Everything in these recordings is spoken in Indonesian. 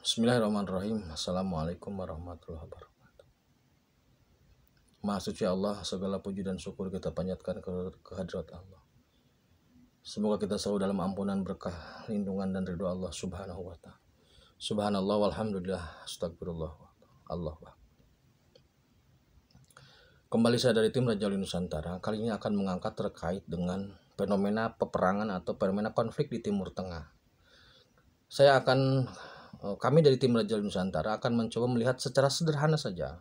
Bismillahirrahmanirrahim. Assalamualaikum warahmatullahi wabarakatuh. Maha suci Allah, segala puji dan syukur kita panjatkan ke kehadirat Allah. Semoga kita selalu dalam ampunan, berkah, lindungan dan ridho Allah Subhanahu wa ta'ala. Subhanallah walhamdulillah, astagfirullah, Allah. Kembali saya dari tim Raja Wali Nusantara. Kali ini akan mengangkat terkait dengan fenomena peperangan atau fenomena konflik di Timur Tengah. Kami dari tim Raja Wali Nusantara akan mencoba melihat secara sederhana saja.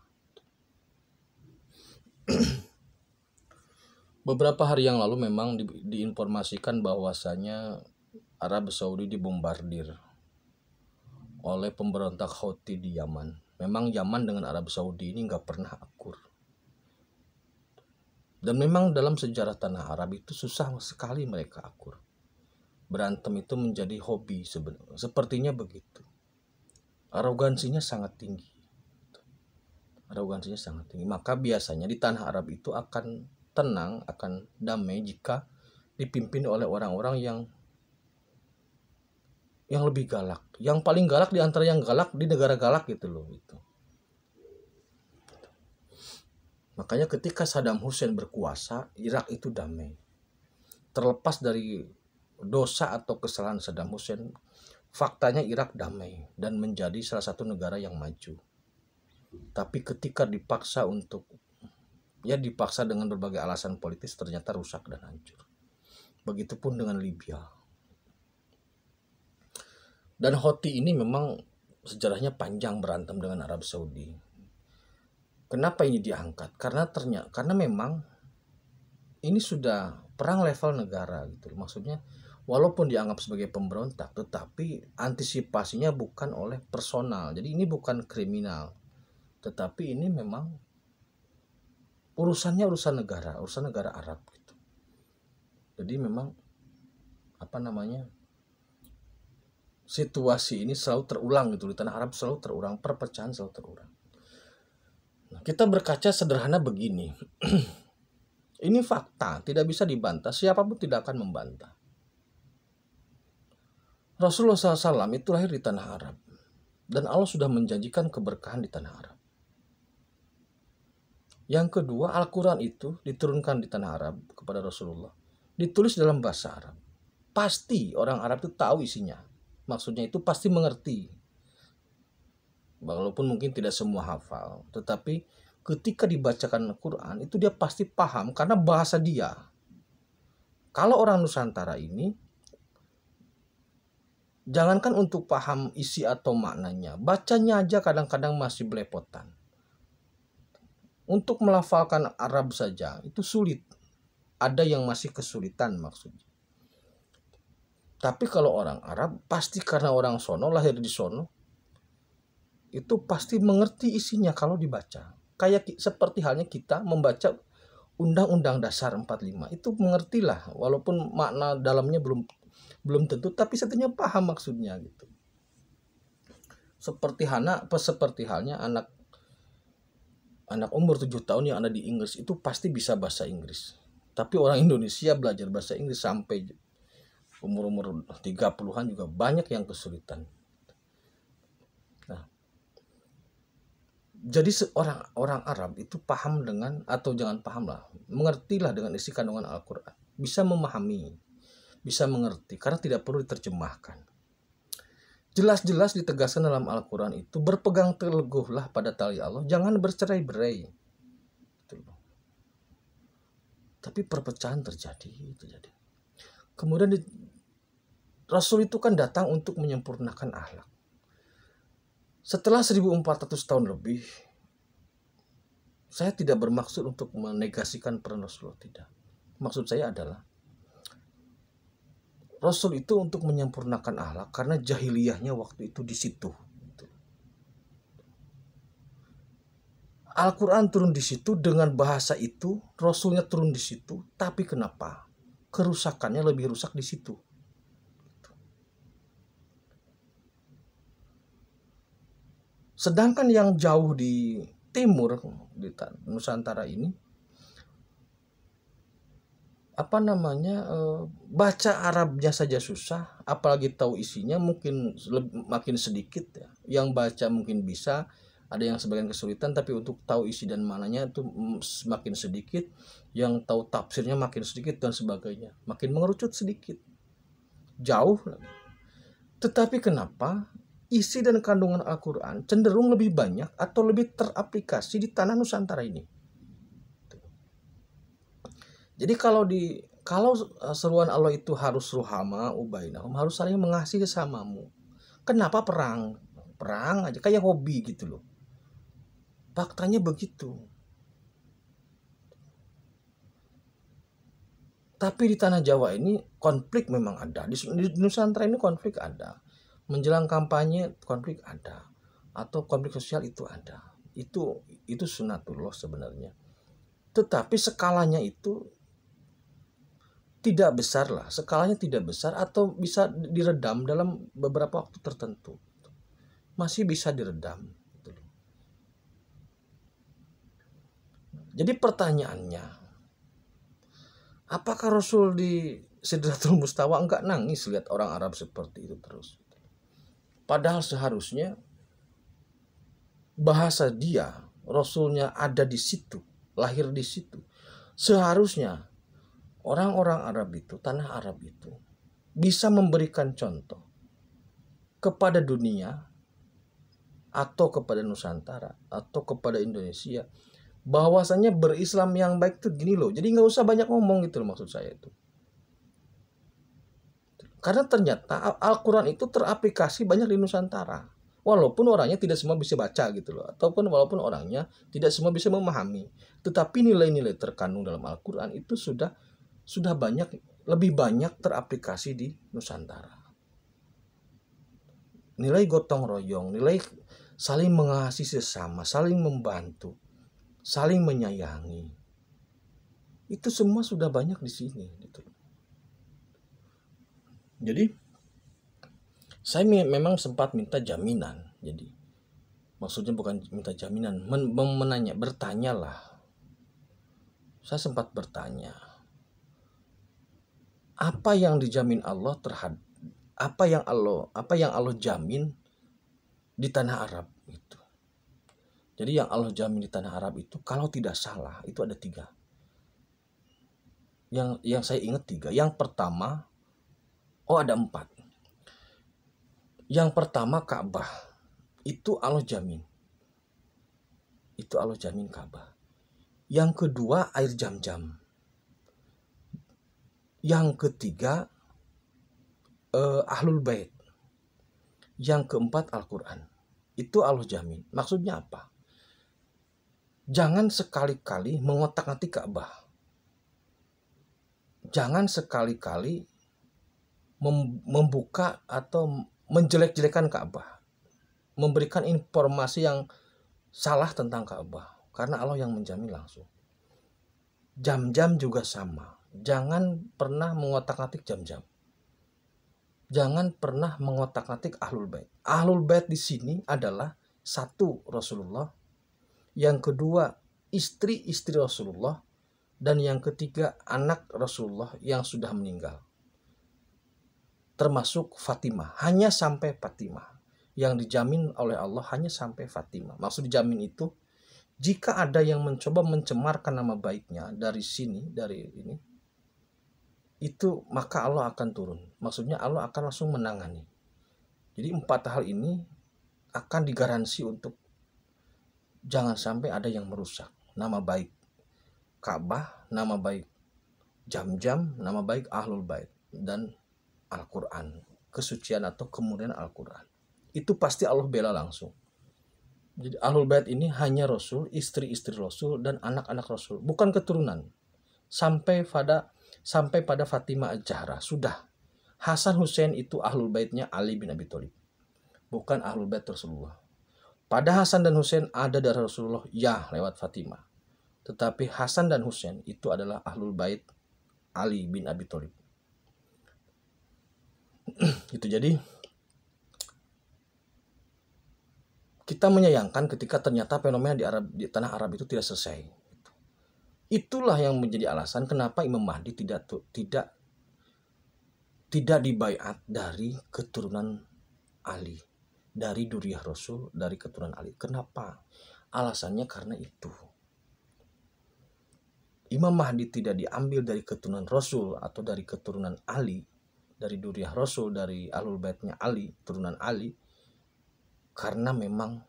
Beberapa hari yang lalu memang diinformasikan bahwasanya Arab Saudi dibombardir oleh pemberontak Houthi di Yaman. Memang Yaman dengan Arab Saudi ini nggak pernah akur. Dan memang dalam sejarah tanah Arab itu susah sekali mereka akur. Berantem itu menjadi hobi sebenarnya. Sepertinya begitu. Arogansinya sangat tinggi. Maka biasanya di tanah Arab itu akan tenang, akan damai jika dipimpin oleh orang-orang yang lebih galak. Yang paling galak di antara yang galak di negara galak gitu loh. Makanya ketika Saddam Hussein berkuasa, Irak itu damai. Terlepas dari dosa atau kesalahan Saddam Hussein, faktanya Irak damai dan menjadi salah satu negara yang maju. Tapi ketika dipaksa dengan berbagai alasan politis, ternyata rusak dan hancur. Begitupun dengan Libya. Dan Houthi ini memang sejarahnya panjang berantem dengan Arab Saudi. Kenapa ini diangkat? Karena memang ini sudah perang level negara gitu. Maksudnya walaupun dianggap sebagai pemberontak, tetapi antisipasinya bukan oleh personal. Jadi ini bukan kriminal. Tetapi ini memang urusan negara Arab gitu. Jadi memang situasi ini selalu terulang gitu, di tanah Arab selalu terulang, perpecahan selalu terulang. Nah, kita berkaca sederhana begini. Ini fakta, tidak bisa dibantah, siapapun tidak akan membantah. Rasulullah SAW itu lahir di tanah Arab, dan Allah sudah menjanjikan keberkahan di tanah Arab. Yang kedua, Al-Quran itu diturunkan di tanah Arab kepada Rasulullah, ditulis dalam bahasa Arab. Pasti orang Arab itu tahu isinya. Maksudnya itu pasti mengerti. Walaupun mungkin tidak semua hafal, tetapi ketika dibacakan Al-Quran itu dia pasti paham karena bahasa dia. Kalau orang Nusantara ini, jangankan untuk paham isi atau maknanya, bacanya aja kadang-kadang masih belepotan. Untuk melafalkan Arab saja itu sulit. Ada yang masih kesulitan maksudnya. Tapi kalau orang Arab, pasti karena orang sono, lahir di sono, itu pasti mengerti isinya kalau dibaca. Kayak seperti halnya kita membaca Undang-Undang Dasar 45, itu mengertilah, walaupun makna dalamnya belum tentu, tapi setidaknya paham maksudnya gitu. Seperti halnya anak umur 7 tahun yang ada di Inggris itu pasti bisa bahasa Inggris. Tapi orang Indonesia belajar bahasa Inggris sampai umur 30-an juga banyak yang kesulitan. Jadi orang Arab itu paham dengan, atau jangan paham lah, mengertilah dengan isi kandungan Al-Quran. Bisa memahami, bisa mengerti, karena tidak perlu diterjemahkan. Jelas-jelas ditegaskan dalam Al-Quran itu, berpegang teguhlah pada tali Allah, jangan bercerai-berai. Tapi perpecahan terjadi. Kemudian Rasul itu kan datang untuk menyempurnakan akhlak. Setelah 1400 tahun lebih, saya tidak bermaksud untuk menegasikan peran Rasulullah, tidak. Maksud saya adalah Rasul itu untuk menyempurnakan akhlak karena jahiliyahnya waktu itu di situ. Al-Quran turun di situ dengan bahasa itu, Rasulnya turun di situ, tapi kenapa? Kerusakannya lebih rusak di situ. Sedangkan yang jauh di timur, di Nusantara ini, apa namanya, baca Arabnya saja susah, apalagi tahu isinya mungkin makin sedikit ya. Yang baca mungkin bisa, ada yang sebagian kesulitan, tapi untuk tahu isi dan maknanya itu semakin sedikit, yang tahu tafsirnya makin sedikit dan sebagainya, makin mengerucut sedikit, jauh lagi. Tetapi kenapa isi dan kandungan Al-Quran cenderung lebih banyak atau lebih teraplikasi di tanah Nusantara ini? Jadi kalau seruan Allah itu harus ruhama ubainahum, harus saling mengasihi sesamamu. Kenapa perang? Perang aja kayak hobi gitu loh. Faktanya begitu. Tapi di tanah Jawa ini konflik memang ada. Di Nusantara ini konflik ada. Menjelang kampanye konflik ada. Atau konflik sosial itu ada. Itu sunatullah sebenarnya. Tetapi skalanya itu tidak besar lah, skalanya tidak besar atau bisa diredam dalam beberapa waktu tertentu. Masih bisa diredam. Jadi pertanyaannya, apakah Rasul di Sidratul Mustawa enggak nangis lihat orang Arab seperti itu terus? Padahal seharusnya bahasa dia, Rasulnya ada di situ, lahir di situ. Seharusnya orang-orang Arab itu, tanah Arab itu bisa memberikan contoh kepada dunia atau kepada Nusantara atau kepada Indonesia bahwasanya berislam yang baik itu gini loh. Jadi nggak usah banyak ngomong gitu loh, maksud saya itu. Karena ternyata Al-Quran itu teraplikasi banyak di Nusantara. Walaupun orangnya tidak semua bisa baca gitu loh. Ataupun walaupun orangnya tidak semua bisa memahami. Tetapi nilai-nilai terkandung dalam Al-Quran itu sudah lebih banyak teraplikasi di Nusantara. Nilai gotong royong, nilai saling mengasihi sesama, saling membantu, saling menyayangi. Itu semua sudah banyak di sini gitu. Jadi saya memang sempat minta jaminan. Jadi maksudnya bukan minta jaminan, bertanyalah. Saya sempat bertanya, apa yang dijamin Allah terhadap apa yang Allah jamin di tanah Arab itu. Jadi yang Allah jamin di tanah Arab itu kalau tidak salah itu ada 3. Yang saya ingat 3. Yang pertama, ada 4. Yang pertama Ka'bah. Itu Allah jamin. Itu Allah jamin Ka'bah. Yang kedua air Zam-Zam. Yang ketiga Ahlul Bait. Yang keempat Al-Quran. Itu Allah jamin. Maksudnya apa? Jangan sekali-kali mengotak-atik Ka'bah. Jangan sekali-kali membuka atau menjelek-jelekan Ka'bah. Memberikan informasi yang salah tentang Ka'bah. Karena Allah yang menjamin langsung. Zam-Zam juga sama. Jangan pernah mengotak-atik Zam-Zam. Jangan pernah mengotak-atik Ahlul Bait. Ahlul Bait di sini adalah 1 Rasulullah, yang kedua istri-istri Rasulullah, dan yang ketiga anak Rasulullah yang sudah meninggal. Termasuk Fatimah, hanya sampai Fatimah. Yang dijamin oleh Allah hanya sampai Fatimah. Maksud dijamin itu, jika ada yang mencoba mencemarkan nama baiknya dari sini, dari ini, itu maka Allah akan turun. Maksudnya Allah akan langsung menangani. Jadi 4 hal ini akan digaransi untuk jangan sampai ada yang merusak nama baik Ka'bah, nama baik Zam-Zam, nama baik Ahlul Bait, dan Al-Quran, kesucian atau kemuliaan Al-Quran. Itu pasti Allah bela langsung. Jadi Ahlul Bait ini hanya Rasul, istri-istri Rasul, dan anak-anak Rasul, bukan keturunan. Sampai pada Fatimah Az-Zahra sudah. Hasan Hussein itu Ahlul Baitnya Ali bin Abi Thalib, bukan Ahlul Bait Rasulullah. Pada Hasan dan Hussein ada darah Rasulullah, ya, lewat Fatimah. Tetapi Hasan dan Hussein itu adalah Ahlul Bait Ali bin Abi Thalib. Itu jadi kita menyayangkan ketika ternyata fenomena di tanah Arab itu tidak selesai. Itulah yang menjadi alasan kenapa Imam Mahdi tidak dibaiat dari keturunan Ali, dari Duriyah Rasul, dari keturunan Ali. Kenapa? Alasannya karena itu. Imam Mahdi tidak diambil dari keturunan Rasul atau dari keturunan Ali, dari Duriyah Rasul, dari Ahlul Baitnya Ali, turunan Ali, karena memang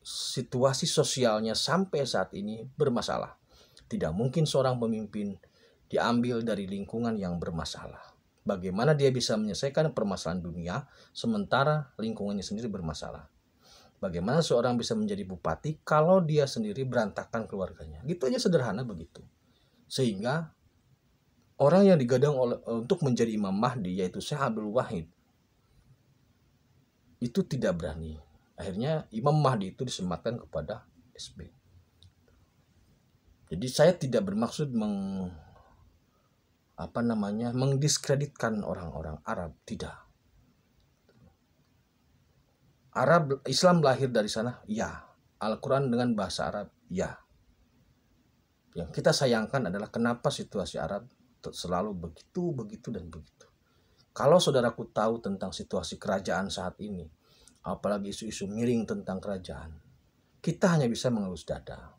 situasi sosialnya sampai saat ini bermasalah. Tidak mungkin seorang pemimpin diambil dari lingkungan yang bermasalah. Bagaimana dia bisa menyelesaikan permasalahan dunia sementara lingkungannya sendiri bermasalah? Bagaimana seorang bisa menjadi bupati kalau dia sendiri berantakan keluarganya? Gitu aja, sederhana begitu. Sehingga orang yang digadang untuk menjadi Imam Mahdi, yaitu Syekh Abdul Wahid, itu tidak berani. Akhirnya Imam Mahdi itu disematkan kepada SB. Jadi saya tidak bermaksud mengdiskreditkan orang-orang Arab, tidak. Islam lahir dari sana, ya. Al-Quran dengan bahasa Arab, ya. Yang kita sayangkan adalah kenapa situasi Arab selalu begitu, dan begitu. Kalau saudaraku tahu tentang situasi kerajaan saat ini, apalagi isu-isu miring tentang kerajaan, kita hanya bisa mengelus dada.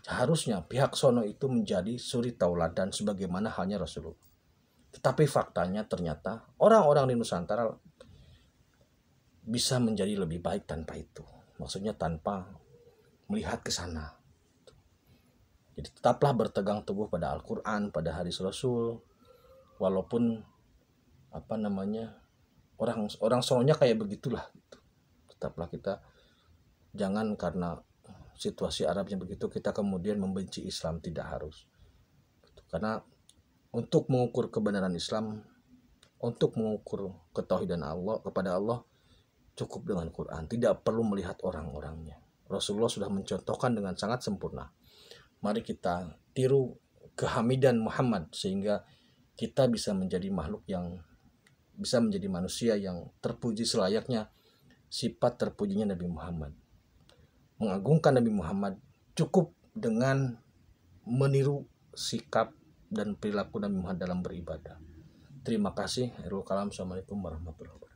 Harusnya pihak sono itu menjadi suri tauladan sebagaimana halnya Rasulullah. Tetapi faktanya ternyata orang-orang di Nusantara bisa menjadi lebih baik tanpa itu. Maksudnya tanpa melihat ke sana. Jadi tetaplah bertegang teguh pada Al-Quran, pada hadis Rasul, walaupun orang sononya kayak begitulah. Tetaplah kita jangan karena situasi Arabnya begitu kita kemudian membenci Islam, tidak harus. Karena untuk mengukur kebenaran Islam, untuk mengukur ketauhidan Allah kepada Allah, cukup dengan Quran, tidak perlu melihat orang-orangnya. Rasulullah sudah mencontohkan dengan sangat sempurna. Mari kita tiru kehamidan Muhammad sehingga kita bisa menjadi makhluk yang bisa menjadi manusia yang terpuji selayaknya sifat terpujinya Nabi Muhammad. Mengagungkan Nabi Muhammad cukup dengan meniru sikap dan perilaku Nabi Muhammad dalam beribadah. Terima kasih. Assalamualaikum warahmatullahi wabarakatuh.